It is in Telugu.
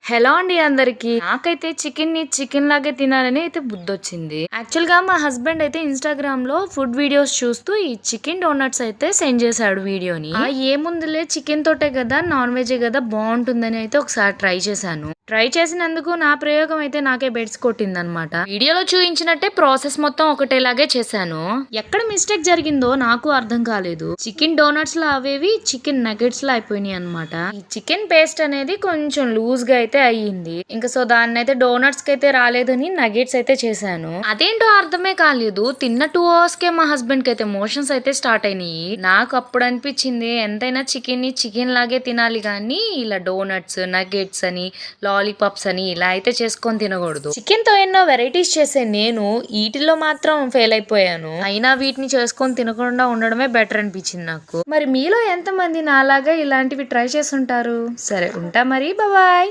హలో అండి అందరికి. నాకైతే చికెన్ లాగే తినాలని అయితే బుద్ధొచ్చింది. యాక్చువల్ గా మా హస్బెండ్ అయితే ఇన్స్టాగ్రామ్ లో ఫుడ్ వీడియోస్ చూస్తూ ఈ చికెన్ డోనట్స్ అయితే సెండ్ చేశాడు వీడియోని. ఏముందిలే చికెన్ తోటే కదా, నాన్ వెజ్ కదా, బాగుంటుందని అయితే ఒకసారి ట్రై చేశాను. ట్రై చేసినందుకు నా ప్రయోగం అయితే నాకే బెడ్స్ కొట్టింది అనమాట. వీడియోలో చూపించినట్టే ప్రాసెస్ మొత్తం ఒకటేలాగే చేశాను. ఎక్కడ మిస్టేక్ జరిగిందో నాకు అర్థం కాలేదు. చికెన్ డోనట్స్ లా అవేవి చికెన్ నగెట్స్ లా అయిపోయినాయి అనమాట. ఈ చికెన్ పేస్ట్ అనేది కొంచెం లూజ్ గా అయితే అయ్యింది. ఇంకా సో దాన్ని అయితే డోనట్స్ కి అయితే రాలేదని నగెట్స్ అయితే చేశాను. అదేంటో అర్థమే కాలేదు. తిన్న 2 hours కే మా హస్బెండ్ కి అయితే మోషన్స్ అయితే స్టార్ట్ అయినాయి. నాకు అప్పుడు అనిపించింది ఎంతైనా చికెన్ ని చికెన్ లాగే తినాలి కానీ ఇలా డోనట్స్ నగెట్స్ అని లాలీపాప్స్ అని ఇలా అయితే చేసుకొని తినకూడదు. చికెన్ తో ఎన్నో వెరైటీస్ చేసే నేను వీటిలో మాత్రం ఫెయిల్ అయిపోయాను. అయినా వీటిని చేసుకొని తినకుండా ఉండడమే బెటర్ అనిపించింది నాకు. మరి మీలో ఎంతమంది నాలాగా ఇలాంటివి ట్రై చేస్తుంటారు? సరే ఉంటా మరి, బాయ్.